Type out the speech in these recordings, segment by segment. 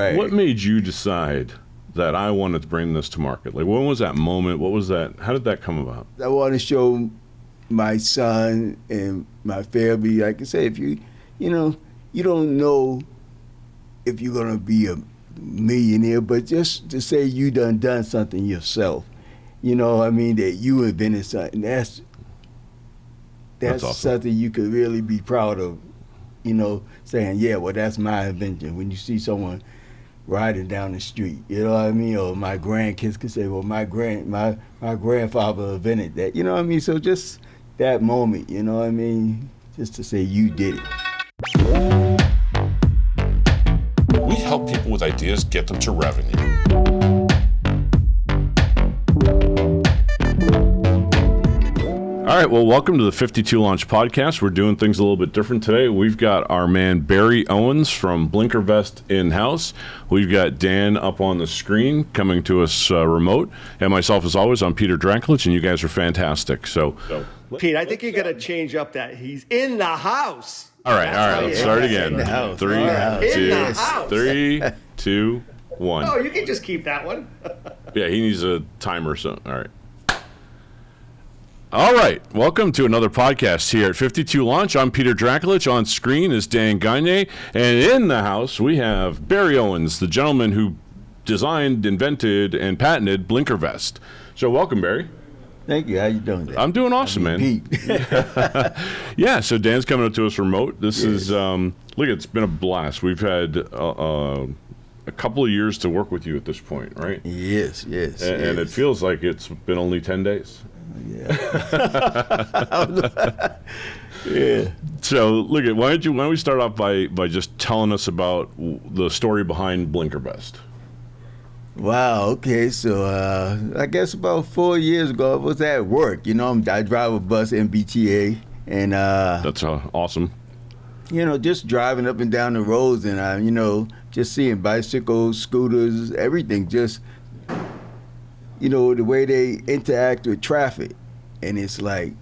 Right. What made you decide that I wanted to bring this to market? Like, when was that moment? What was that? How did that come about? I want to show my son and my family, like I say, if you don't know if you're going to be a millionaire, but just to say you done something yourself, that you invented something, that's awesome. Something you could really be proud of, saying, yeah, well, that's my invention. When you see someone riding down the street, or my grandkids could say, well, my grandfather invented that, so just that moment, just to say you did it. We help people with ideas get them to revenue. All right, well, welcome to the 52 Launch Podcast. We're doing things a little bit different today. We've got our man Barry Owens from Blinker Vest in-house. We've got Dan up on the screen coming to us remote. And myself, as always, I'm Peter Drankolich, and you guys are fantastic. So, Pete, I think you got to change up that. He's in the house. All right, let's start again. In the house. 3, In the house. 3, 2, 1. Oh, you can just keep that one. Yeah, he needs a timer. So, All right, welcome to another podcast here at 52 Launch. I'm Peter Drankolich. On screen is Dan Gagne. And in the house, we have Barry Owens, the gentleman who designed, invented, and patented Blinker Vest. So welcome, Barry. Thank you. How you doing, Dan? I'm doing awesome, man. Pete. Yeah, so Dan's coming up to us remote. This is, look, it's been a blast. We've had a couple of years to work with you at this point, right? Yes. And it feels like it's been only 10 days. Yeah. Yeah. So, look, why don't we start off by just telling us about the story behind Blinker Vest? Wow. Okay. So, I guess about 4 years ago, I was at work. I drive a bus, MBTA, and That's awesome. just driving up and down the roads, and just seeing bicycles, scooters, everything. Just the way they interact with traffic. And it's like,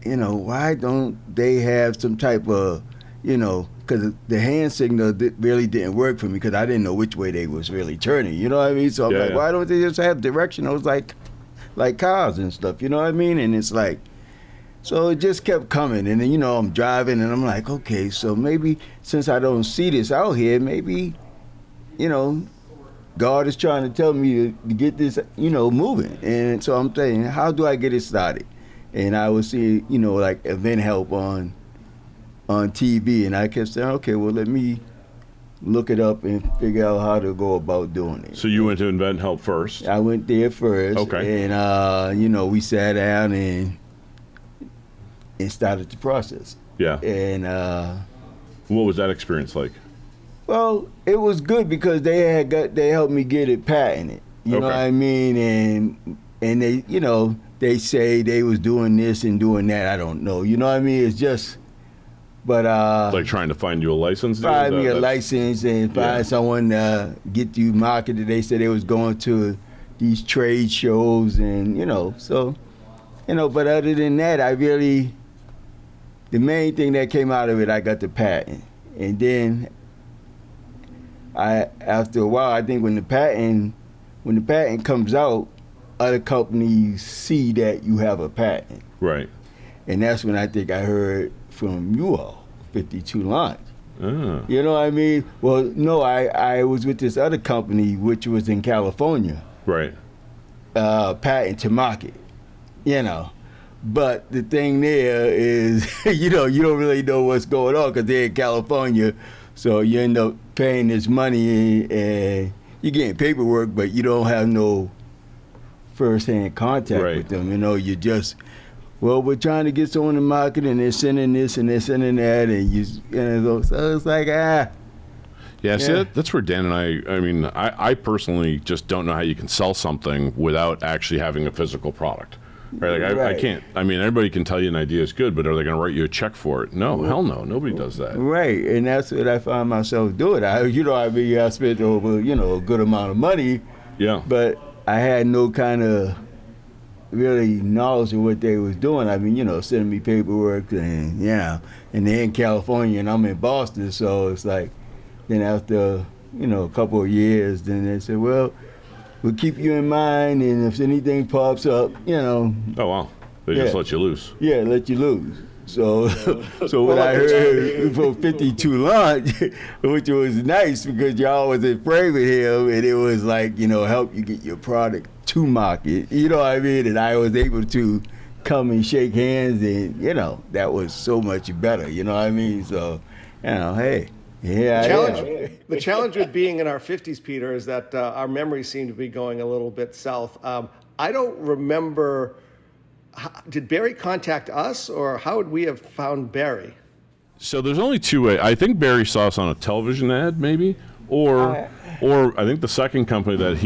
why don't they have some type of, because the hand signal really didn't work for me because I didn't know which way they was really turning, you know what I mean? So I'm like, why don't they just have directionals like cars and stuff, you know what I mean? And it's like, so it just kept coming. And then, I'm driving and I'm like, okay, so maybe since I don't see this out here, maybe, God is trying to tell me to get this, moving. And so I'm saying, how do I get it started? And I would see, like event help on TV. And I kept saying, okay, well, let me look it up and figure out how to go about doing it. So you went to Event Help first? I went there first. Okay. And, we sat down and started the process. Yeah. And what was that experience like? well, it was good because they helped me get it patented. You know what I mean? And they, they say they was doing this and doing that. I don't know. You know what I mean? It's just, but like trying to find you a license. Find me a license and find someone to get you marketed. They said they was going to these trade shows and so, But other than that, the main thing that came out of it, I got the patent, and then after a while, I think when the patent comes out, other companies see that you have a patent. Right. And that's when I think I heard from you all, 52 Launch. Ah. You know what I mean? Well, no, I was with this other company, which was in California. Right. Patent to market, But the thing there is, you don't really know what's going on because they're in California. So you end up paying this money and you're getting paperwork, but you don't have no first-hand contact with them. You just, we're trying to get someone to market and they're sending this and they're sending that. And so it's like, Yeah, see, that's where Dan and I personally just don't know how you can sell something without actually having a physical product. Right? Like I can't. Everybody can tell you an idea is good, but are they going to write you a check for it? No, hell no. Nobody does that. Right, and that's what I find myself doing. I spent over, a good amount of money. Yeah. But I had no kind of really knowledge of what they was doing. Sending me paperwork and they're in California and I'm in Boston, so it's like, then after a couple of years. Then they said, well, we'll keep you in mind, and if anything pops up, Oh, wow. They just let you loose. Yeah, let you lose. So, so when I heard for 52 launch, which was nice because y'all was in frame with him, and it was like, help you get your product to market. You know what I mean? And I was able to come and shake hands, and that was so much better. You know what I mean? So, hey. Yeah, the challenge with being in our 50s, Peter, is that our memories seem to be going a little bit south. I don't remember. Did Barry contact us, or how would we have found Barry? So there's only two ways. I think Barry saw us on a television ad, maybe, or I think the second company that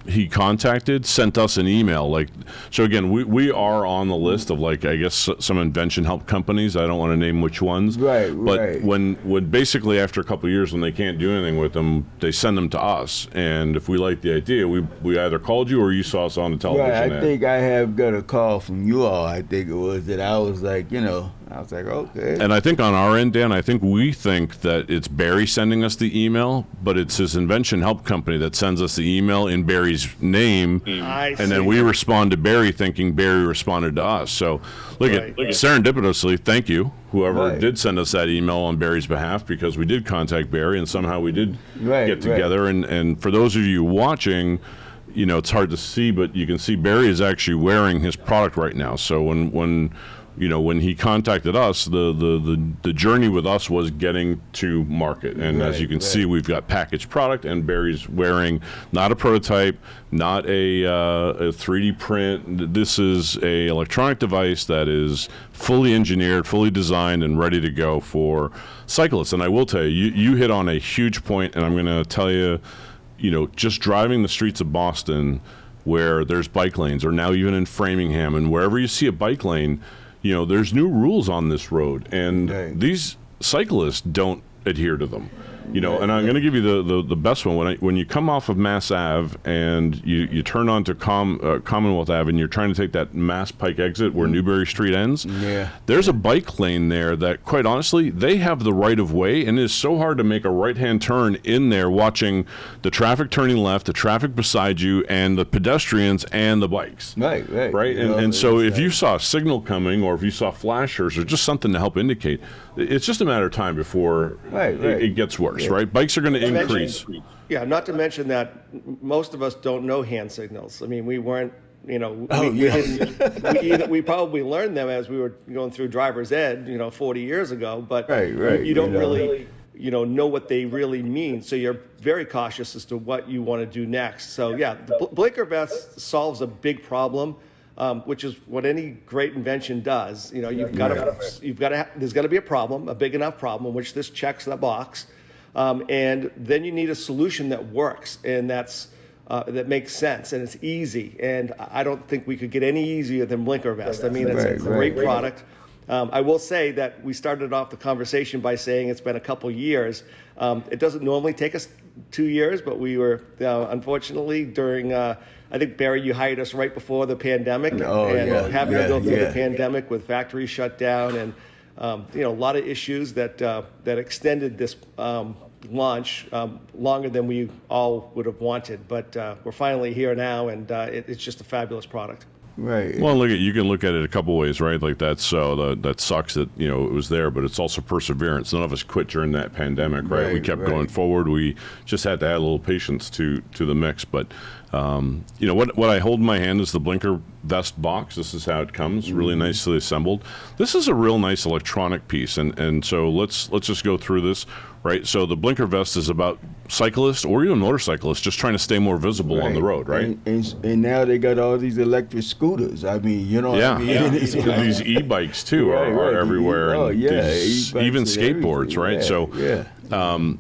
he contacted sent us an email. So again, we are on the list of I guess some invention help companies. I don't want to name which ones. Right. But when basically after a couple of years, when they can't do anything with them, they send them to us. And if we like the idea, we either called you or you saw us on the television ad. I think I have got a call from you all. I think it was that I was like, I was like, okay. And I think on our end, Dan, we think that it's Barry sending us the email, but it's his invention help company that sends us the email in Barry's name, and then we respond to Barry thinking Barry responded to us. So look at serendipitously, thank you, whoever did send us that email on Barry's behalf, because we did contact Barry and somehow we did get together. And for those of you watching, it's hard to see, but you can see Barry is actually wearing his product right now. So when he contacted us, the journey with us was getting to market. And as you can see, we've got packaged product, and Barry's wearing not a prototype, not a 3D print. This is a electronic device that is fully engineered, fully designed, and ready to go for cyclists. And I will tell you, you hit on a huge point, and I'm going to tell you, just driving the streets of Boston where there's bike lanes, or now even in Framingham, and wherever you see a bike lane, there's new rules on this road, and these cyclists don't adhere to them. And I'm going to give you the best one. When you come off of Mass Ave and you turn onto Commonwealth Ave, and you're trying to take that Mass Pike exit where Newbury Street ends, there's a bike lane there that, quite honestly, they have the right of way, and it is so hard to make a right-hand turn in there watching the traffic turning left, the traffic beside you, and the pedestrians and the bikes. Right? And so if you saw a signal coming, or if you saw flashers, or just something to help indicate, it's just a matter of time before it gets worse. Right? Bikes are going to increase. Not to mention that most of us don't know hand signals. I mean, we weren't, we probably learned them as we were going through driver's ed, 40 years ago, but you don't really, know what they really mean. So you're very cautious as to what you want to do next. So the Blinker Vest solves a big problem. Which is what any great invention does. There's got to be a problem, a big enough problem, which this checks the box, and then you need a solution that works and that makes sense and it's easy. And I don't think we could get any easier than Blinker Vest. I mean, it's a great product. I will say that we started off the conversation by saying it's been a couple years. It doesn't normally take us 2 years, but we were unfortunately during. I think, Barry, you hired us right before the pandemic, having to go through the pandemic with factories shut down and a lot of issues that extended this launch longer than we all would have wanted. But we're finally here now, and it's just a fabulous product. Right. Well, you can look at it a couple ways, right? That sucks that it was there, but it's also perseverance. None of us quit during that pandemic, right? We kept going forward. We just had to add a little patience to the mix. But what I hold in my hand is the Blinker Vest box. This is how it comes, really nicely assembled. This is a real nice electronic piece, and so let's just go through this. Right, so the Blinker Vest is about cyclists or even motorcyclists just trying to stay more visible on the road, right? And now they got all these electric scooters. I mean, these e-bikes too are everywhere. Oh, even skateboards, right? So I'm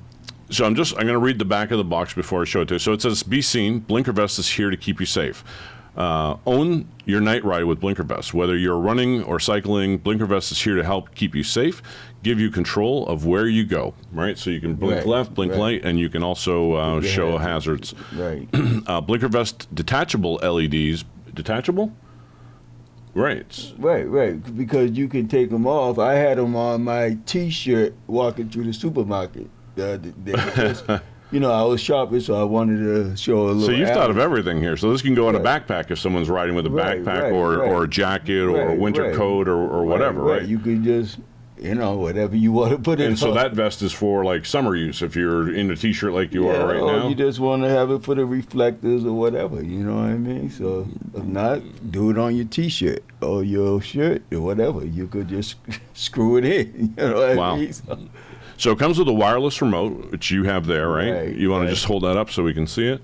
going to read the back of the box before I show it to you. So it says, "Be seen. Blinker Vest is here to keep you safe. Own your night ride with Blinker Vest. Whether you're running or cycling, Blinker Vest is here to help keep you safe, give you control of where you go." Right, so you can blink left, blink right, and you can also show hazards. Right. Blinker Vest detachable LEDs. Detachable? Right. Because you can take them off. I had them on my T-shirt walking through the supermarket. I was shopping, so I wanted to show a little. So you've thought of everything here. So this can go in a backpack if someone's riding with a backpack or a jacket or a winter coat or whatever, right? You could just, whatever you want to put in. And so that vest is for like summer use if you're in a t-shirt like you are right now. You just want to have it for the reflectors or whatever, you know what I mean? So if not, do it on your t-shirt or your shirt or whatever. You could just screw it in, you know what I mean? So it comes with a wireless remote, which you have there, right? You want to just hold that up so we can see it?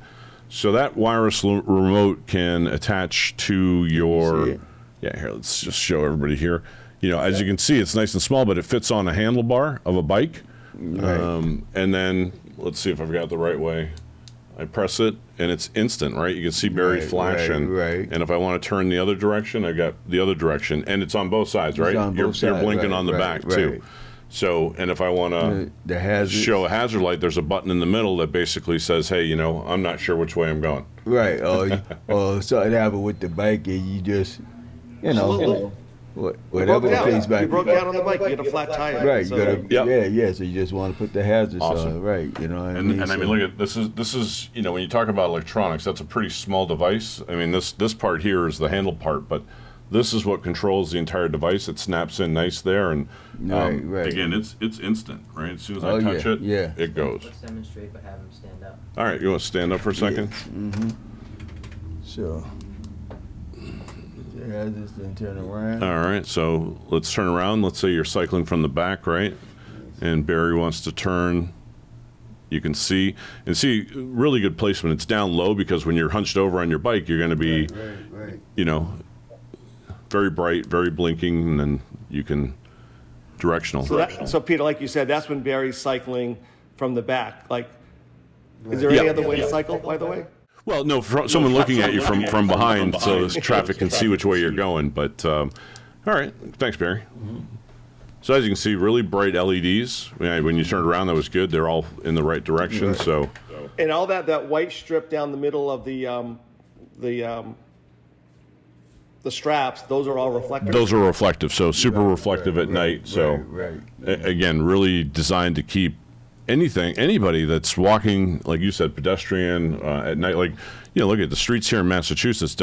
So that wireless remote can attach to your... Yeah, here, let's just show everybody here. As you can see, it's nice and small, but it fits on a handlebar of a bike. And then, let's see if I've got it the right way. I press it, and it's instant, right? You can see Barry flashing. And if I want to turn the other direction, I got the other direction. And it's on both sides, right? You're blinking on the back, too. So, and if I want to show a hazard light, there's a button in the middle that basically says, hey, I'm not sure which way I'm going. Right. Or something happened with the bike and you just, whatever the case might be. You broke down on the bike, you had a flat tire. Right. So you just want to put the hazards on. Right. And I mean, look at this is when you talk about electronics, that's a pretty small device. I mean, this part here is the handle part, but this is what controls the entire device. It snaps in nice there, and again, it's instant, right? As soon as I touch it, it goes. Let's demonstrate, but have him stand up. All right, you want to stand up for a second? So, this then turn around. All right, so let's turn around. Let's say you're cycling from the back, right? And Barry wants to turn. You can see really good placement. It's down low because when you're hunched over on your bike, you're going to be, very bright, very blinking, and then you can directional. So Peter, like you said, that's when Barry's cycling from the back. Like, is there any other way to cycle, by the way? Well, no, someone looking at you from behind, so this traffic can see which way you're going. But all right, thanks, Barry. So as you can see, really bright LEDs. When you turned around, that was good. They're all in the right direction. So, and all that white strip down the middle of the straps, those are all reflective? Those are reflective, so super reflective at night. So, again, really designed to keep anybody that's walking, like you said, pedestrian at night. Like, look at the streets here in Massachusetts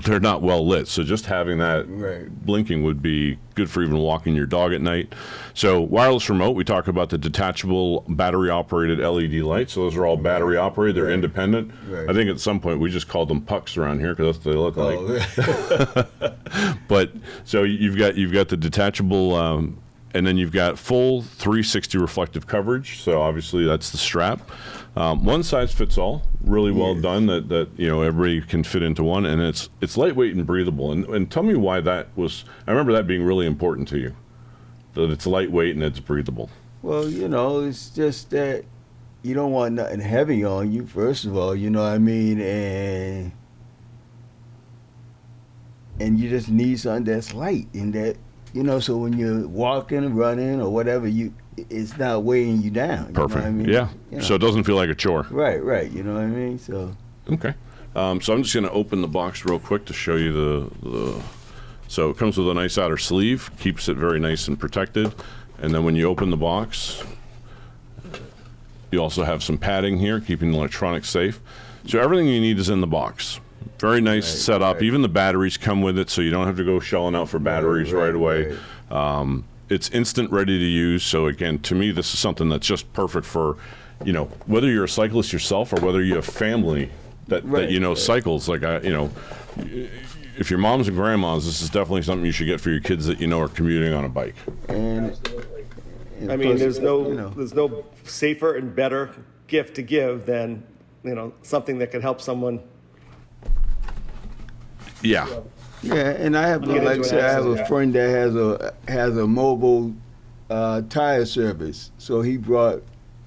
they're not well lit. So just having that blinking would be good for even walking your dog at night. So wireless remote, we talk about the detachable battery operated LED lights. So those are all battery operated. They're independent. I think at some point we just called them pucks around here because that's what they look like. But so you've got the detachable, and then you've got full 360 reflective coverage. So obviously that's the strap. One size fits all, really well done. That everybody can fit into one, and it's lightweight and breathable. And tell me why that was. I remember that being really important to you, that it's lightweight and it's breathable. Well, it's just that you don't want nothing heavy on you. First of all, you know what I mean, and you just need something that's light and that. So when you're walking, running, or whatever, it's not weighing you down. Perfect. Know what I mean? Yeah. So it doesn't feel like a chore. Right. You know what I mean? So. Okay. So I'm just going to open the box real quick to show you the. So it comes with a nice outer sleeve, keeps it very nice and protected, and then when you open the box, you also have some padding here, keeping the electronics safe. So everything you need is in the box. Very nice setup. Even the batteries come with it, so you don't have to go shelling out for batteries right away. It's instant, ready to use. So again, to me, this is something that's just perfect for, whether you're a cyclist yourself or whether you have family that cycles. Like if your moms and grandmas, this is definitely something you should get for your kids that are commuting on a bike. And I mean, there's no safer and better gift to give than something that could help someone. Yeah, and I have, like I said, I have a friend that has a mobile tire service. So he brought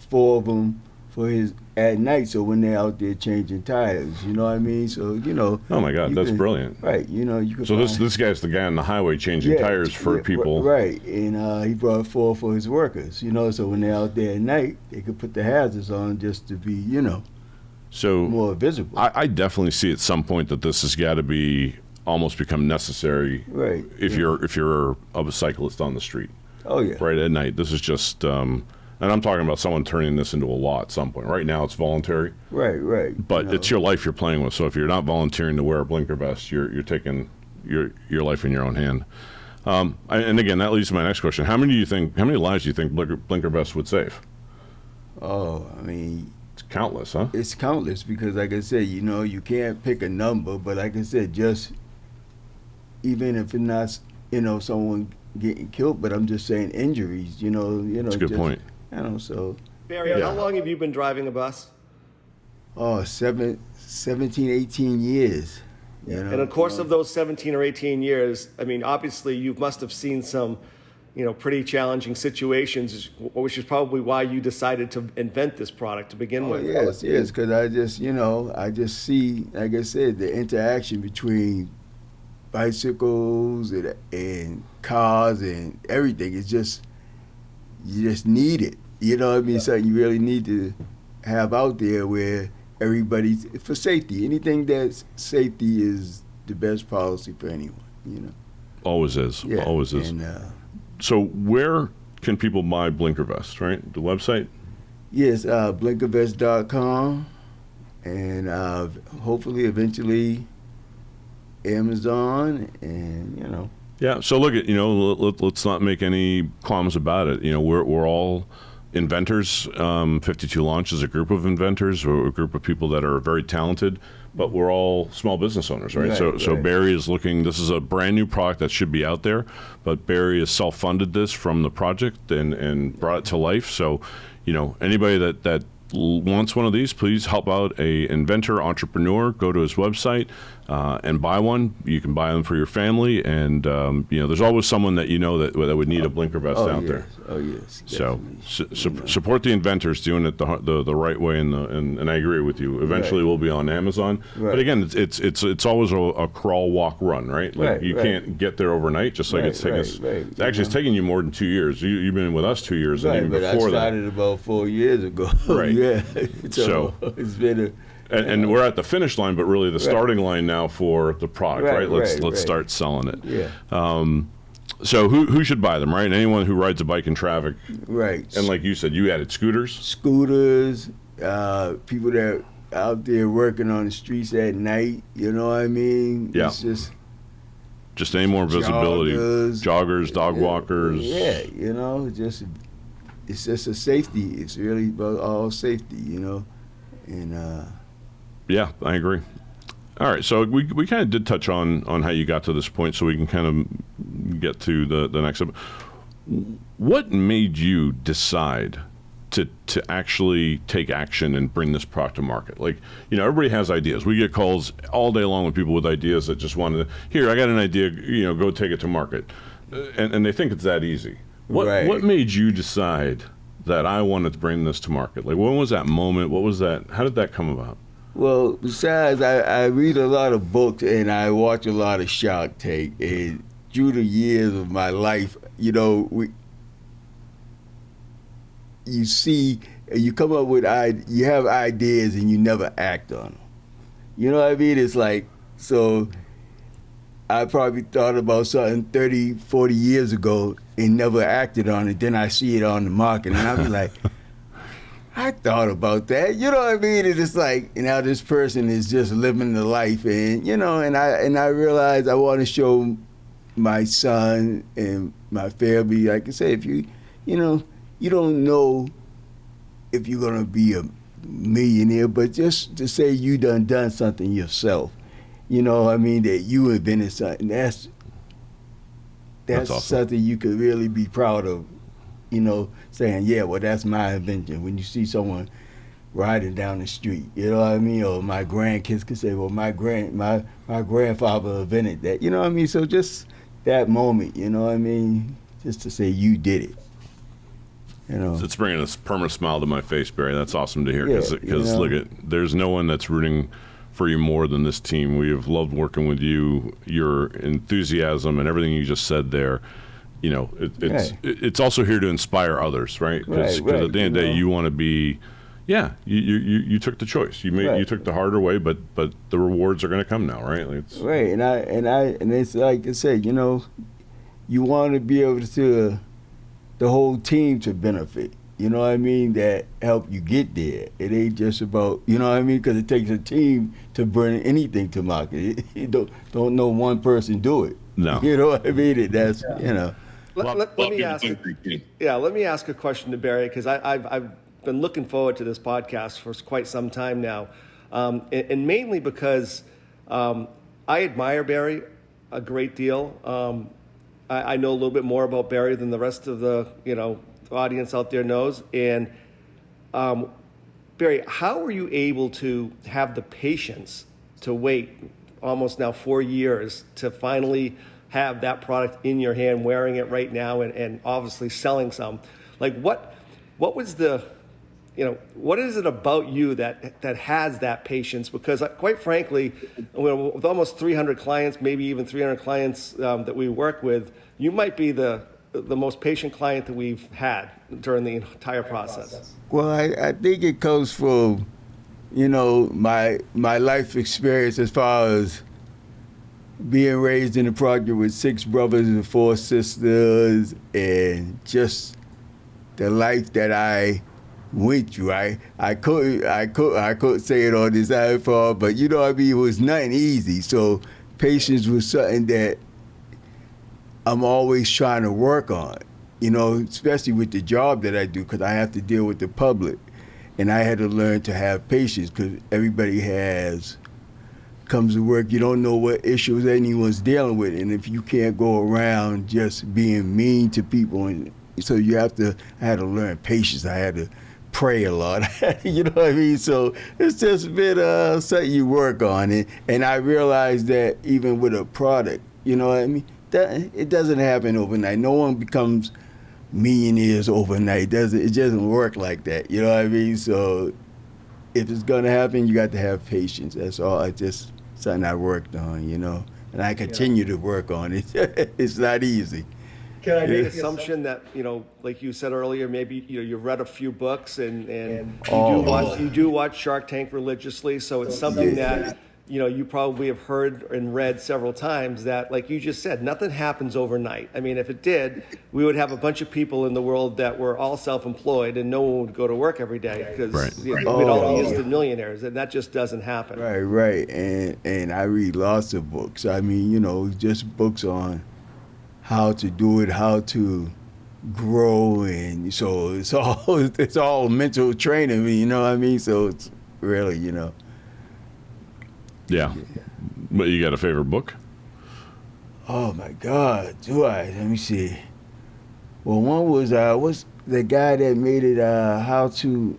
4 of them for his at night. So when they're out there changing tires, you know what I mean. So Oh my God, that's brilliant. Right, you can. So this guy's the guy on the highway changing tires for people. Right, and he brought 4 for his workers. So when they're out there at night, they could put the hazards on just to be, so more visible. I definitely see at some point that this has got to be almost become necessary. Right. If you're a cyclist on the street. Oh yeah. Right at night. This is just And I'm talking about someone turning this into a law at some point. Right now it's voluntary. Right. But it's your life you're playing with. So if you're not volunteering to wear a blinker vest, you're taking your life in your own hand. And again, that leads to my next question. How many lives do you think blinker vests would save? Oh, I mean, it's countless, huh? It's countless because, like I said, you can't pick a number, but like I said, just even if it's not, someone getting killed, but I'm just saying injuries, That's a good point. So. Barry, how long have you been driving a bus? Oh, 17, 18 years. In the course of those 17 or 18 years, I mean, obviously you must have seen some, pretty challenging situations, which is probably why you decided to invent this product to begin with. Yes, because I just see, like I said, the interaction between bicycles and cars and everything. It's just, you just need it. You know what I mean? Something you really need to have out there where everybody's, for safety. Anything that's safety is the best policy for anyone, Always is. Yeah. Always is. And, so where can people buy blinker vests, right? The website? Yes, blinkervest.com, and hopefully eventually Amazon, and Yeah. So look at let's not make any qualms about it. We're all inventors. 52 Launch is a group of inventors. We're a group of people that are very talented, but we're all small business owners, right? So Barry is looking. This is a brand new product that should be out there, but Barry has self-funded this from the project and brought it to life. So, anybody that wants one of these, please help out a inventor, entrepreneur. Go to his website and buy one. You can buy them for your family, and there's always someone that that would need a blinker vest out there. Oh yes. So support the inventors doing it the right way, and I agree with you. Eventually, we'll be on Amazon. Right. But again, it's always a crawl, walk, run, right? Like you can't get there overnight. Just like it's taking us. Actually, it's taking you more than 2 years. You've been with us 2 years, and even but before I started about 4 years ago. Right. Yeah. So it's been and we're at the finish line, but really the starting line now for the product, right? Let's start selling it. Yeah. So who should buy them, right? Anyone who rides a bike in traffic. Right. And like you said, you added scooters. Scooters, people that are out there working on the streets at night, you know what I mean? Yeah. It's just any more visibility. Joggers, dog walkers. Yeah, it's just a safety. It's really about all safety, and yeah, I agree. All right, so we kind of did touch on how you got to this point, so we can kind of get to the next step. What made you decide to actually take action and bring this product to market? Like, everybody has ideas. We get calls all day long with people with ideas that just wanted to, here, I got an idea, go take it to market. And they think it's that easy. What made you decide that I wanted to bring this to market? Like, when was that moment? What was that? How did that come about? Well, besides, I read a lot of books and I watch a lot of Shark Tank. And through the years of my life, you see, you come up with, you have ideas and you never act on them. You know what I mean? It's like, so I probably thought about something 30, 40 years ago and never acted on it. Then I see it on the market and I'll be like, I thought about that. You know what I mean? It's just like, now this person is just living the life, and and I realized I want to show my son and my family, like I say, if you don't know if you're gonna be a millionaire, but just to say you done something yourself. That you invented something. That's awesome. Something you could really be proud of. Saying, yeah, well, that's my invention. When you see someone riding down the street, you know what I mean? Or my grandkids could say, well, my grandfather invented that. You know what I mean? So just that moment, you know what I mean? Just to say you did it. It's bringing a permanent smile to my face, Barry. That's awesome to hear. Because look, there's no one that's rooting for you more than this team. We have loved working with you. Your enthusiasm and everything you just said there. It's also here to inspire others, right? Because at the end of the day, you want to be, you took the choice. You took the harder way, but the rewards are going to come now, right? Right, and it's like I said, you want to be able to the whole team to benefit. you know what I mean, that help you get there. It ain't just about, you know what I mean, because it takes a team to bring anything to market. You don't know one person do it. No. You know what I mean? That's, you know. Let me ask a question to Barry, because I've been looking forward to this podcast for quite some time now, and mainly because I admire Barry a great deal. I know a little bit more about Barry than the rest of the audience out there knows. And Barry, how were you able to have the patience to wait almost now 4 years to finally have that product in your hand, wearing it right now, and obviously selling some? Like what was the, what is it about you that has that patience? Because quite frankly, with almost 300 clients, maybe even 300 clients that we work with, you might be the most patient client that we've had during the entire process. Well, I think it comes from, my life experience as far as being raised in a project with 6 brothers and 4 sisters, and just the life that I went through. I couldn't say it on this iPhone, but it was nothing easy. So patience was something that I'm always trying to work on, especially with the job that I do, because I have to deal with the public. And I had to learn to have patience, because everybody comes to work, you don't know what issues anyone's dealing with. And if you can't go around just being mean to people, and so I had to learn patience. I had to pray a lot, you know what I mean? So it's just been something you work on. And I realized that even with a product, you know what I mean? It doesn't happen overnight. No one becomes millionaires overnight. It doesn't work like that, you know what I mean? So if it's gonna happen, you got to have patience. That's all. It's just something I worked on, and I continue to work on it. It's not easy. Can I make an assumption that, like you said earlier, maybe you've read a few books and you do watch Shark Tank religiously, so it's something that you probably have heard and read several times, that, like you just said, nothing happens overnight. I mean, if it did, we would have a bunch of people in the world that were all self-employed and no one would go to work every day, because we'd all be instant millionaires, and that just doesn't happen. Right. And I read lots of books. I mean, just books on how to do it, how to grow, and so it's all mental training, you know what I mean? So it's really, Yeah. But you got a favorite book? Oh my God, do I? Let me see. Well, one was what's the guy that made it? How to?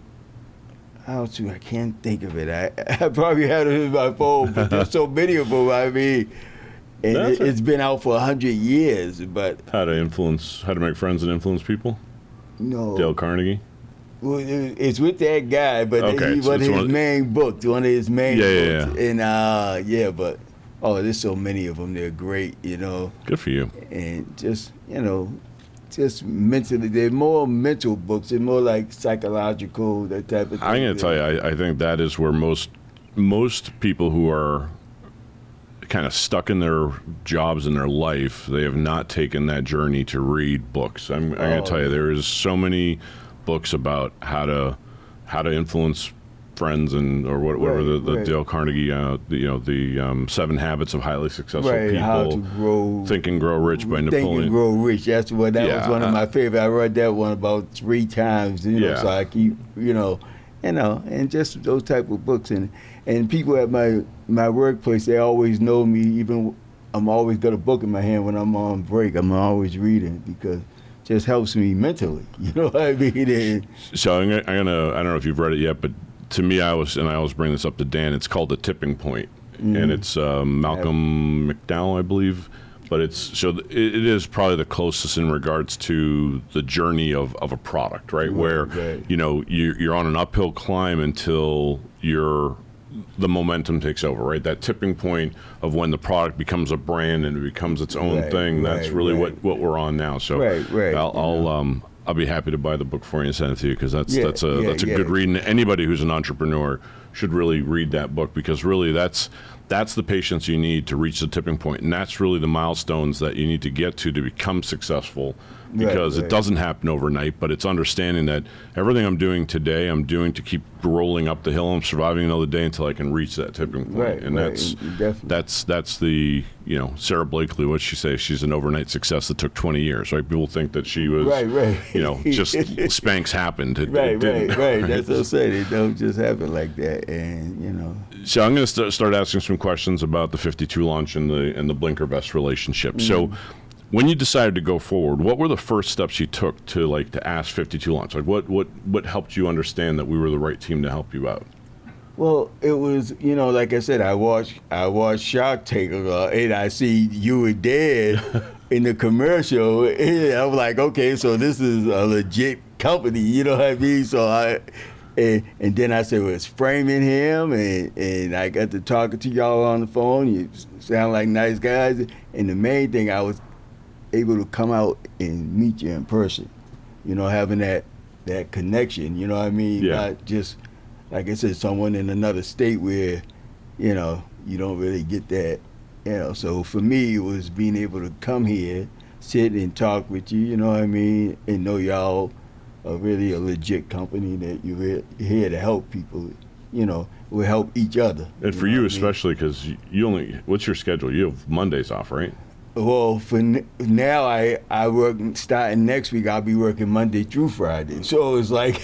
I can't think of it. I probably had it in my phone, but there's so many of them. I mean, and it's been out for 100 years. But how to make friends and influence people? No. Dale Carnegie. Well, it's with that guy, but okay, one of his main books. One of his main books. Yeah. And but there's so many of them. They're great, Good for you. And just just mentally, they're more mental books. They're more like psychological, that type of thing. I'm going to tell you, I think that is where most people who are kind of stuck in their jobs in their life, they have not taken that journey to read books. I'm going to tell you, there is so many books about how to influence friends or whatever the Dale Carnegie the 7 Habits of Highly Successful People, how to grow, Think and Grow Rich by Napoleon. Think and Grow Rich. That was one of my favorite. I read that one about 3 times. So I keep and just those type of books, and people at my workplace, they always know me. Even I'm always got a book in my hand when I'm on break. I'm always reading, because just helps me mentally, you know what I mean? So I'm gonna, I don't know if you've read it yet, but to me, I always bring this up to Dan, it's called The Tipping Point, and it's Malcolm McDowell, I believe, but it is probably the closest in regards to the journey of a product, right? Where, you're on an uphill climb until the momentum takes over, right? That tipping point of when the product becomes a brand and it becomes its own thing. That's really what we're on now. So I'll be happy to buy the book for you and send it to you, because that's a good read. And anybody who's an entrepreneur should really read that book, because really that's the patience you need to reach the tipping point, and that's really the milestones that you need to get to become successful, because it doesn't happen overnight. But it's understanding that everything I'm doing today, I'm doing to keep rolling up the hill. I'm surviving another day until I can reach that tipping point. And that's the, Sarah Blakely, what'd she say? She's an overnight success that took 20 years, right? People think that she was, just Spanx happened. It didn't. Right. That's what I'm saying. It don't just happen like that. And, So I'm going to start asking some questions about the 52 launch and the Blinker Vest relationship. Mm-hmm. So when you decided to go forward, what were the first steps you took to ask 52 launch? Like what helped you understand that we were the right team to help you out? Well, it was, like I said, I watched Shark Tank, and I see you and Dad in the commercial, and I was like, okay, so this is a legit company, you know what I mean? So and then I said, well, it's framing him, and I got to talking to y'all on the phone. You sound like nice guys. And the main thing, I was able to come out and meet you in person, having that connection, you know what I mean? Yeah. Not just, like I said, someone in another state where, you don't really get that, So for me, it was being able to come here, sit and talk with you, you know what I mean, and know y'all are really a legit company, that you're here to help people, we help each other. And for you especially, because what's your schedule? You have Mondays off, right? Well, for now, I work, starting next week, I'll be working Monday through Friday. So it's like,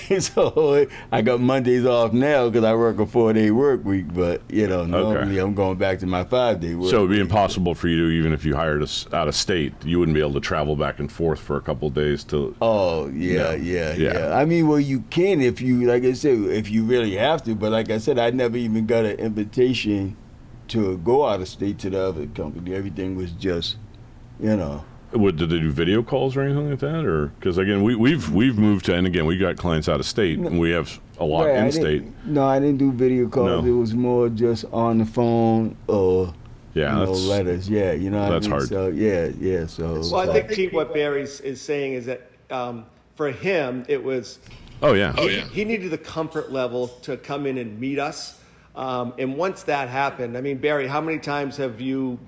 I got Mondays off now because I work a 4-day work week, but, normally I'm going back to my 5-day work. So it'd be impossible for you to, even if you hired us out of state, you wouldn't be able to travel back and forth for a couple of days to... Oh, yeah. I mean, well, you can if you, like I said, if you really have to, but like I said, I never even got an invitation to go out of state to the other company. Everything was just, Did they do video calls or anything like that? Or because again, we've moved to, and again, we got clients out of state, and we have a lot in state. No, I didn't do video calls. No. It was more just on the phone or letters. Yeah, that's hard. So yeah. So well, I think what Barry's is saying is that for him it was. Oh yeah. He needed the comfort level to come in and meet us. And once that happened, I mean, Barry, how many times have you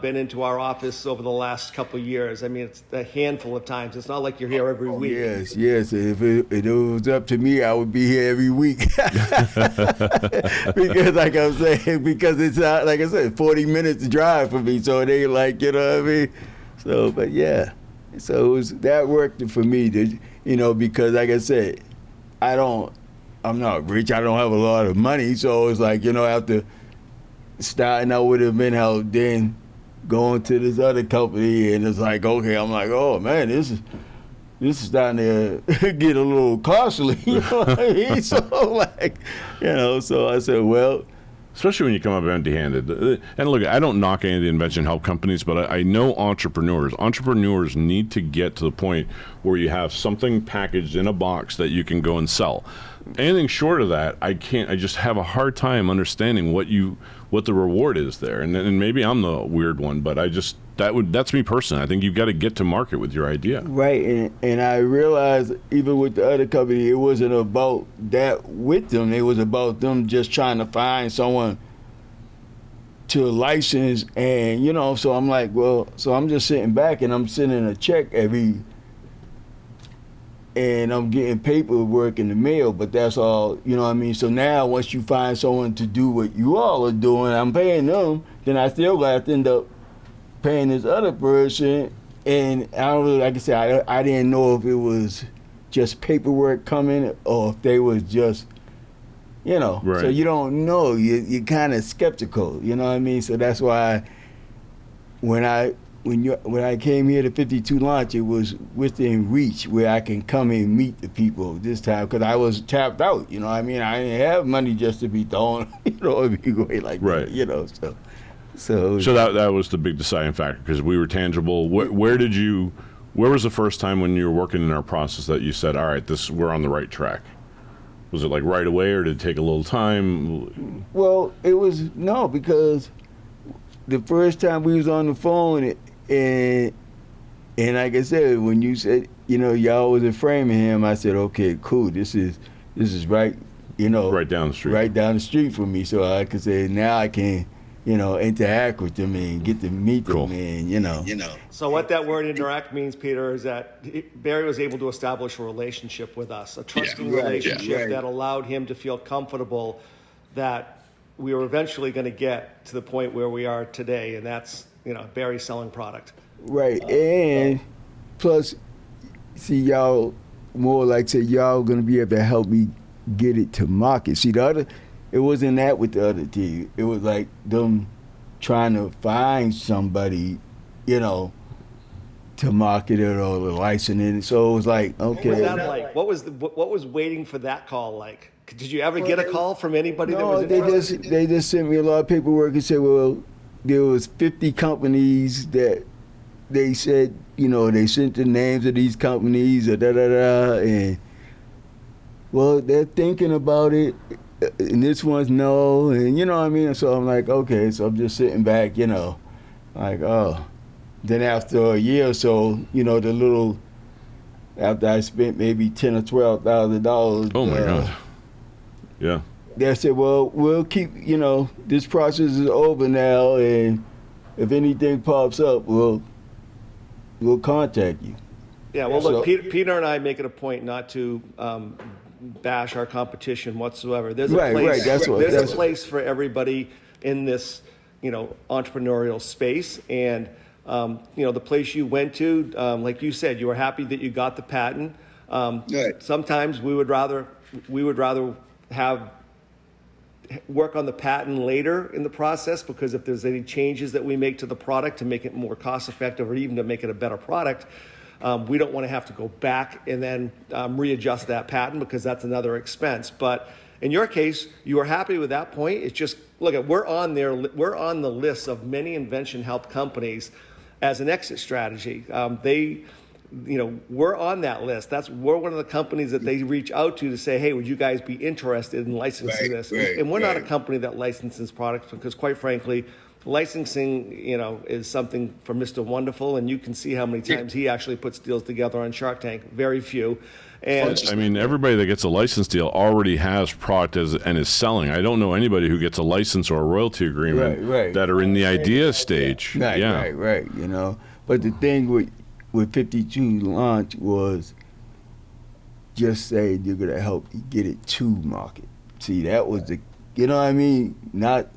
been into our office over the last couple of years? I mean, it's a handful of times. It's not like you're here every week. Yes. If it was up to me, I would be here every week. Because, like I'm saying, because it's like I said, 40 minutes drive for me. So they like, you know what I mean? So, but yeah. So that worked for me, because like I said, I'm not rich. I don't have a lot of money. So it's like, after starting out would have been how then going to this other company, and it's like, okay, I'm like, oh man, this is starting to get a little costly. You know what I mean? So like, so I said, well. Especially when you come up empty-handed. And look, I don't knock any of the invention help companies, but I know entrepreneurs. Entrepreneurs need to get to the point where you have something packaged in a box that you can go and sell. Anything short of that, I just have a hard time understanding what the reward is there. And maybe I'm the weird one, but that's me personally. I think you've got to get to market with your idea. Right, and I realized even with the other company, it wasn't about that with them. It was about them just trying to find someone to license, and so I'm like, well, so I'm just sitting back and I'm sending a check and I'm getting paperwork in the mail, but that's all, you know what I mean? So now once you find someone to do what you all are doing, I'm paying them, then I still got to end up paying this other person. And I don't really, like I said, I didn't know if it was just paperwork coming or if they was just, Right. So you don't know. You're kind of skeptical, you know what I mean? So that's why when I came here to 52 launch, it was within reach where I can come and meet the people this time, because I was tapped out, you know what I mean? I didn't have money just to be thrown, away like right. that, So that was the big deciding factor, because we were tangible. Where was the first time when you were working in our process that you said, all right, we're on the right track? Was it like right away, or did it take a little time? Well, it was, no, because the first time we was on the phone, and like I said, when you said, y'all was framing him, I said, okay, cool, this is right right down the street. Right down the street from me. So I could say now I can, interact with them and get to meet them and, So what that word interact means, Peter, is that Barry was able to establish a relationship with us, a trusting relationship that allowed him to feel comfortable that we were eventually going to get to the point where we are today, and that's, Barry selling product. Right. And plus, see, y'all more like say y'all going to be able to help me get it to market. See, it wasn't that with the other team. It was like them trying to find somebody, to market it or license it. So it was like, okay. What was that like? What was waiting for that call like? Did you ever get a call from anybody that was interested? They just sent me a lot of paperwork and said, well, there was 50 companies that they said, they sent the names of these companies or da-da-da, and well, they're thinking about it. And this one's no, and you know what I mean? So I'm like, okay, so I'm just sitting back, like, oh. Then after a year or so, after I spent maybe $10,000 or $12,000. Oh my God. Yeah. They said, well, we'll keep, this process is over now, and if anything pops up, we'll contact you. Yeah, well, look, Peter and I make it a point not to bash our competition whatsoever. There's a place. There's a place for everybody in this, entrepreneurial space, and the place you went to, like you said, you were happy that you got the patent. Right. Sometimes we would rather have work on the patent later in the process, because if there's any changes that we make to the product to make it more cost effective or even to make it a better product, we don't want to have to go back and then readjust that patent, because that's another expense. But in your case, you were happy with that point. It's just, look, we're on the list of many invention help companies as an exit strategy. We're on that list. We're one of the companies that they reach out to say, hey, would you guys be interested in licensing this? And we're not a company that licenses products, because quite frankly, licensing, is something for Mr. Wonderful, and you can see how many times he actually puts deals together on Shark Tank. Very few. And I mean, everybody that gets a license deal already has product and is selling. I don't know anybody who gets a license or a royalty agreement that are in the idea stage. Right. But the thing with 52 launch was just say you're going to help get it to market. See, that was the, not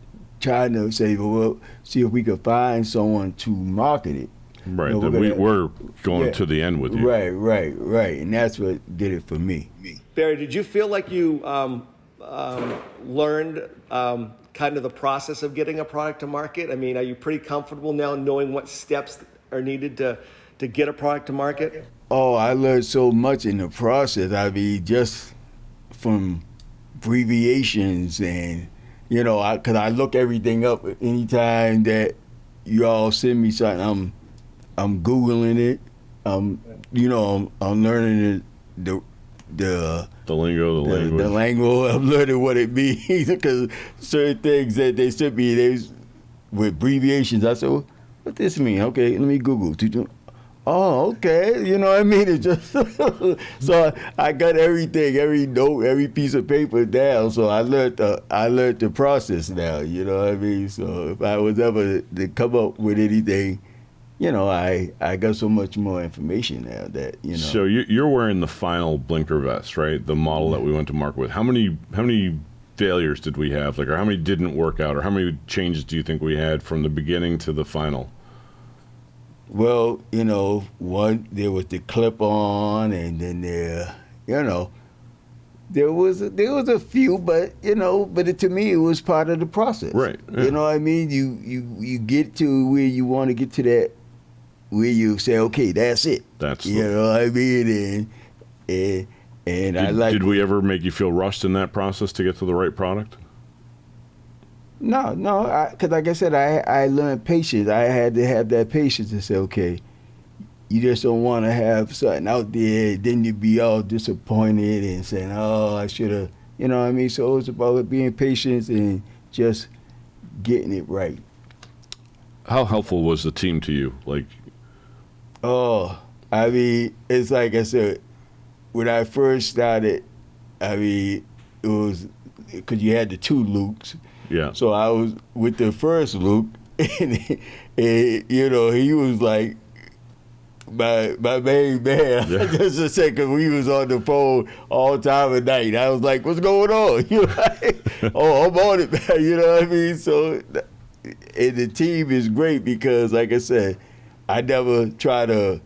trying to say, well, see if we could find someone to market it. Right, we're going to the end with you. Right, and that's what did it for me. Barry, did you feel like you learned kind of the process of getting a product to market? I mean, are you pretty comfortable now knowing what steps are needed to get a product to market? Oh, I learned so much in the process. I mean, just from abbreviations and, because I look everything up anytime that you all send me something, I'm Googling it. I'm learning the lingo, the language. The lingo. I'm learning what it means, because certain things that they sent me, with abbreviations. I said, well, what this mean? Okay, let me Google. Oh, okay. You know what I mean? It's just so I got everything, every note, every piece of paper down. So I learned the process now. You know what I mean? So if I was ever to come up with anything, I got so much more information now that So you're wearing the final Blinker vest, right? The model that we went to market with. How many failures did we have? Or how many didn't work out? Or how many changes do you think we had from the beginning to the final? Well, one, there was the clip-on, and then there was a few, but to me it was part of the process. Right. Yeah. You know what I mean? You get to where you want to get to that, where you say, okay, that's it. That's know what I mean? And did we ever make you feel rushed in that process to get to the right product? No, because like I said, I learned patience. I had to have that patience to say, okay, you just don't want to have something out there, then you'd be all disappointed and saying, oh, I should have, you know what I mean? So it's about being patient and just getting it right. How helpful was the team to you? Oh, I mean, it's like I said, when I first started, I mean, it was because you had the 2 Lukes. Yeah. So I was with the first Luke, and he was like my main man. Yeah. Just a second, we was on the phone all time of night. I was like, "What's going on?" Oh, I'm on it, man. You know what I mean? So, and the team is great because, like I said, I never try to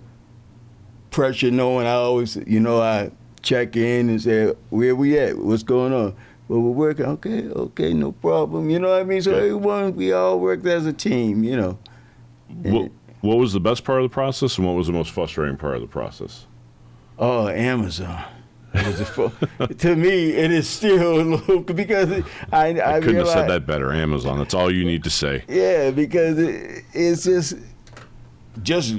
pressure no one. I always, I check in and say, "Where we at? What's going on?" Well, we're working. Okay, no problem. You know what I mean? So we all worked as a team. What was the best part of the process, and what was the most frustrating part of the process? Oh, Amazon. To me, it is still because I couldn't have realize, said that better. Amazon. That's all you need to say. Yeah, because it's just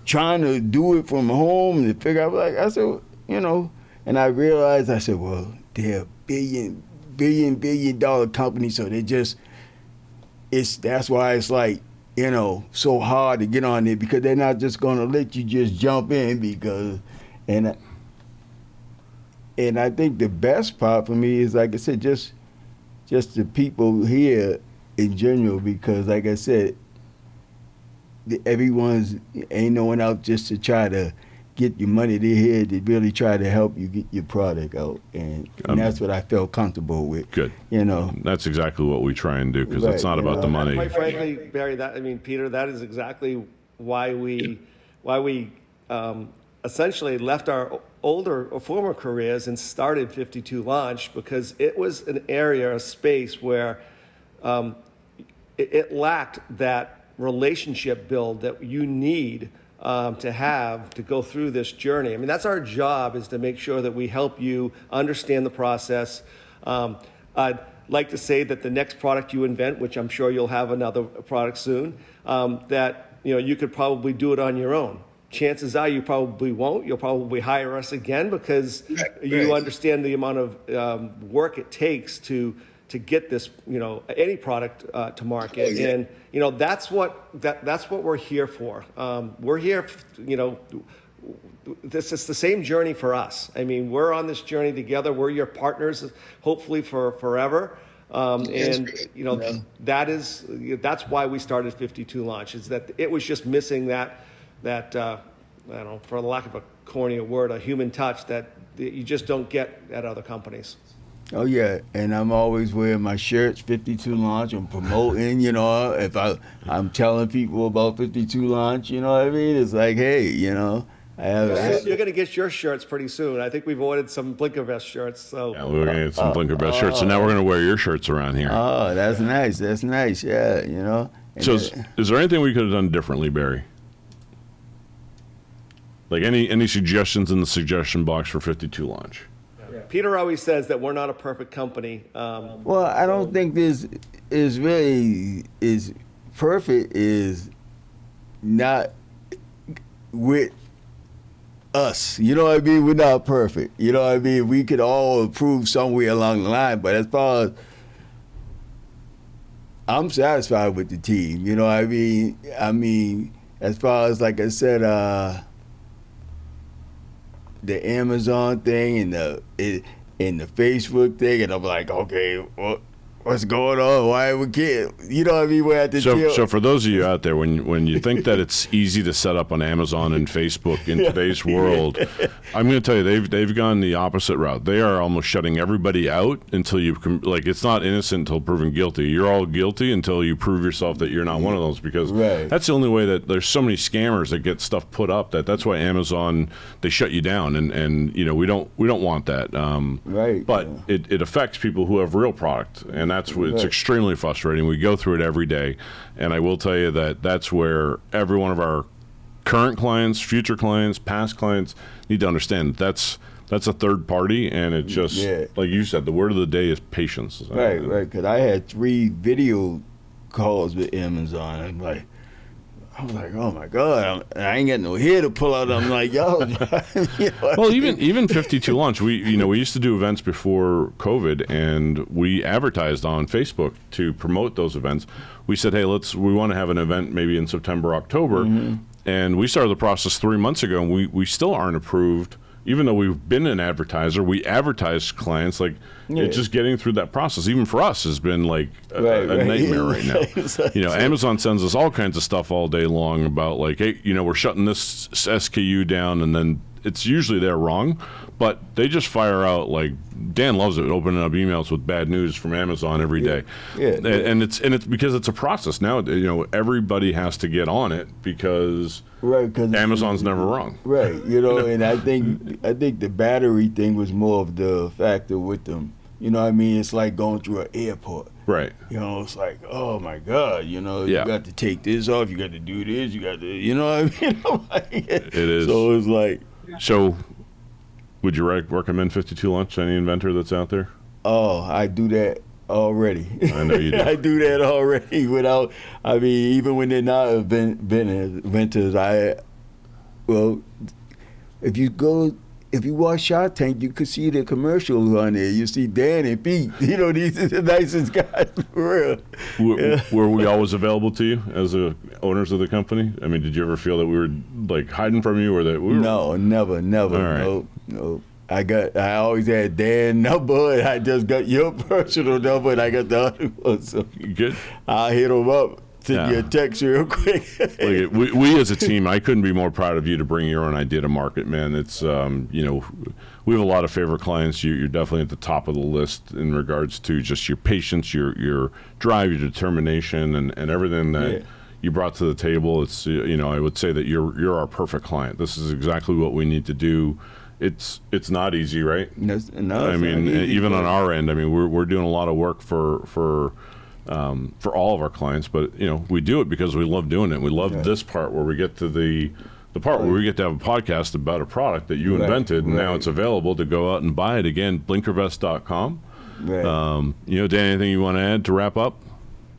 trying to do it from home to figure out. Like I said, and I realized well, they're a billion dollar company, so that's why it's like, so hard to get on there because they're not just gonna let you just jump in because, and I think the best part for me is, like I said, just the people here in general, because like I said, ain't no one out just to try to get your money. They're here to really try to help you get your product out, and that's what I felt comfortable with. Good. That's exactly what we try and do, because it's not about the money. Quite frankly, Barry, Peter, that is exactly why we essentially left our older or former careers and started 52 Launch, because it was an area, a space where it lacked that relationship build that you need to have to go through this journey. That's our job, is to make sure that we help you understand the process. I'd like to say that the next product you invent, which I'm sure you'll have another product soon, that you could probably do it on your own. Chances are you probably won't. You'll probably hire us again because you understand the amount of work it takes to get this, any product to market. Oh, yeah. And that's what we're here for. We're here, this is the same journey for us. We're on this journey together. We're your partners, hopefully for forever. That's why we started 52 Launch, is that it was just missing that I don't know, for the lack of a cornier word, a human touch that you just don't get at other companies. Oh yeah, and I'm always wearing my shirts, 52 Launch. I'm promoting, if I'm telling people about 52 Launch, you know what I mean? It's like, hey, you're going to get your shirts pretty soon. I think we've ordered some Blinker Vest shirts. So yeah, we're going to get some Blinker Vest shirts. So now we're going to wear your shirts around here. Oh, that's nice. That's nice. Yeah, So is there anything we could have done differently, Barry? Like any suggestions in the suggestion box for 52 Launch? Peter always says that we're not a perfect company. Well, I don't think this is really is perfect. Is not with us. You know what I mean? We're not perfect. You know what I mean? We could all improve somewhere along the line. But as far as I'm satisfied with the team. You know what I mean? As far as, like I said, the Amazon thing and the Facebook thing, and I'm like, okay, what's going on? Why we can't? You know what I mean? We have to so for those of you out there, when you think that it's easy to set up on Amazon and Facebook in today's world, I'm going to tell you they've gone the opposite route. They are almost shutting everybody out until you it's not innocent until proven guilty. You're all guilty until you prove yourself that you're not one of those, because that's the only way. That there's so many scammers that get stuff put up that's why Amazon, they shut you down, and we don't want that. But it affects people who have real product, and that's what it's extremely frustrating. We go through it every day, and I will tell you that's where every one of our current clients, future clients, past clients need to understand that's a third party, and it just like you said, the word of the day is patience. Right. Because I had 3 video calls with Amazon. I was like, oh my God, I ain't got no hair to pull out. I'm like, yo. Well, even 52 Launch, we used to do events before COVID, and we advertised on Facebook to promote those events. We said, hey, we want to have an event maybe in September, October, and we started the process 3 months ago, and we still aren't approved even though we've been an advertiser, we advertise clients. Like it's just getting through that process, even for us, has been like a nightmare right now. Amazon sends us all kinds of stuff all day long about like, hey, we're shutting this SKU down, and then it's usually they're wrong, but they just fire out like Dan loves it, opening up emails with bad news from Amazon every day. And it's because it's a process now. Everybody has to get on it because Amazon's never wrong. Right. And I think the battery thing was more of the factor with them. It's like going through an airport. Right. It's like, oh my God, you got to take this off, you got to do this, you got to, it is. So it's like. So, would you recommend 52 Lunch to any inventor that's out there? Oh, I do that already. I know you do. I do that already even when they're not inventors, if you watch Shark Tank, you could see the commercials on there. You see Dan and Pete. These are the nicest guys, for real. Were we always available to you as owners of the company? I mean, did you ever feel that we were like hiding from you, or that we were? No, never. All right. No. I always had Dan number, and I just got your personal number, and I got the other one. So good. I'll hit them up. Send you a text real quick. Look, we as a team, I couldn't be more proud of you to bring your own idea to market, man. It's, we have a lot of favorite clients. You're definitely at the top of the list in regards to just your patience, your drive, your determination, and everything that you brought to the table. It's, I would say that you're our perfect client. This is exactly what we need to do. It's not easy, right? No, I mean, even on our end, I mean, we're doing a lot of work for all of our clients, but we do it because we love doing it. We love this part where we get to the part where we get to have a podcast about a product that you invented, and now it's available to go out and buy it again. BlinkerVest.com. Right. Dan, anything you want to add to wrap up?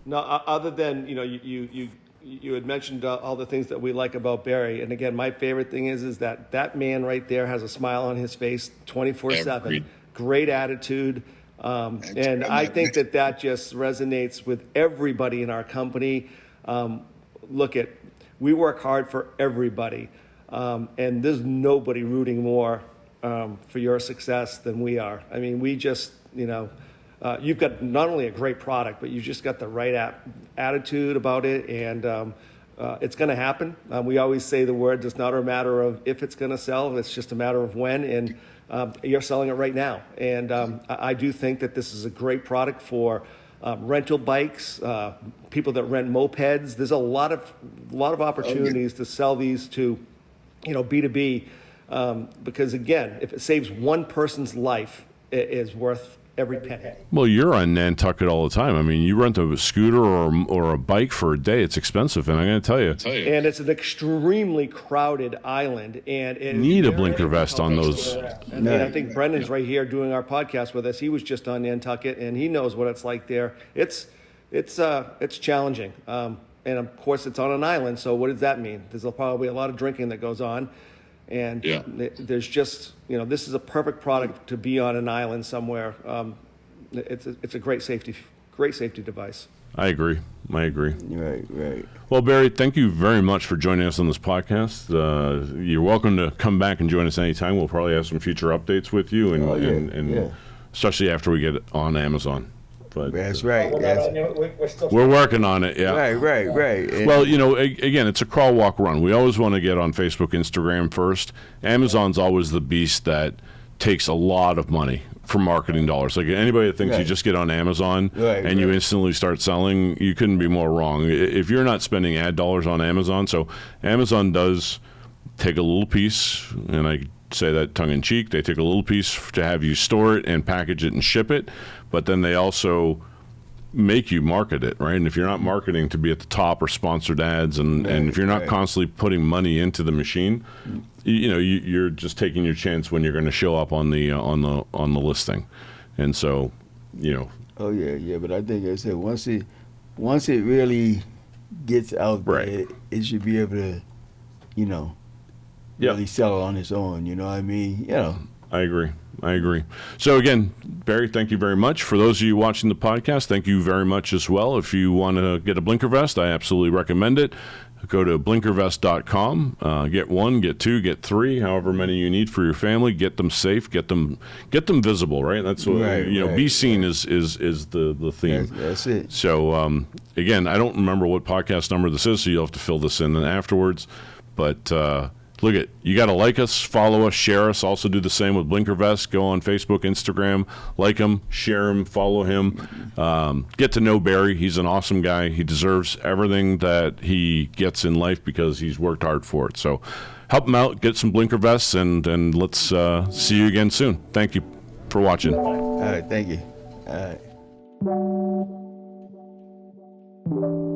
No, other than you had mentioned all the things that we like about Barry, and again, my favorite thing is that man right there has a smile on his face 24/7. Great attitude. And I think that just resonates with everybody in our company. We work hard for everybody, and there's nobody rooting more for your success than we are. I mean, we just, you've got not only a great product, but you've just got the right attitude about it, and it's going to happen. We always say the word, it's not a matter of if it's going to sell, it's just a matter of when, and you're selling it right now. And I do think that this is a great product for rental bikes, people that rent mopeds. There's a lot of opportunities to sell these to, B2B, because again, if it saves one person's life, it is worth every penny. Well, you're on Nantucket all the time. I mean, you rent a scooter or a bike for a day. It's expensive, and I'm going to tell you. And it's an extremely crowded island, and it need a blinker vest on those. And I think Brendan's right here doing our podcast with us. He was just on Nantucket, and he knows what it's like there. It's challenging, and of course, it's on an island. So what does that mean? There's probably a lot of drinking that goes on. And there's just, this is a perfect product to be on an island somewhere. It's a great safety device. I agree. Right. Well, Barry, thank you very much for joining us on this podcast. You're welcome to come back and join us anytime. We'll probably have some future updates with you, and especially after we get on Amazon. But that's right. We're working on it. Yeah. Right. Well, again, it's a crawl, walk, run. We always want to get on Facebook, Instagram first. Amazon's always the beast that takes a lot of money for marketing dollars. Like anybody that thinks you just get on Amazon and you instantly start selling, you couldn't be more wrong. If you're not spending ad dollars on Amazon, so Amazon does take a little piece, and I say that tongue-in-cheek, they take a little piece to have you store it and package it and ship it, but then they also make you market it, right? And if you're not marketing to be at the top or sponsored ads, and if you're not constantly putting money into the machine, you're just taking your chance when you're going to show up on the listing. And so, Oh yeah, but I think I said once it really gets out there, it should be able to, really sell on its own. You know what I mean? I agree. So again, Barry, thank you very much. For those of you watching the podcast, thank you very much as well. If you want to get a blinker vest, I absolutely recommend it. Go to blinkervest.com, get 1, get 2, get 3, however many you need for your family. Get them safe, get them visible, right? That's what be seen is the theme. That's it. So again, I don't remember what podcast number this is, so you'll have to fill this in afterwards. But look at, you got to like us, follow us, share us. Also do the same with Blinker Vest. Go on Facebook, Instagram, like him, share him, follow him. Get to know Barry. He's an awesome guy. He deserves everything that he gets in life because he's worked hard for it. So help him out, get some Blinker Vests, and let's see you again soon. Thank you for watching. All right, thank you. All right.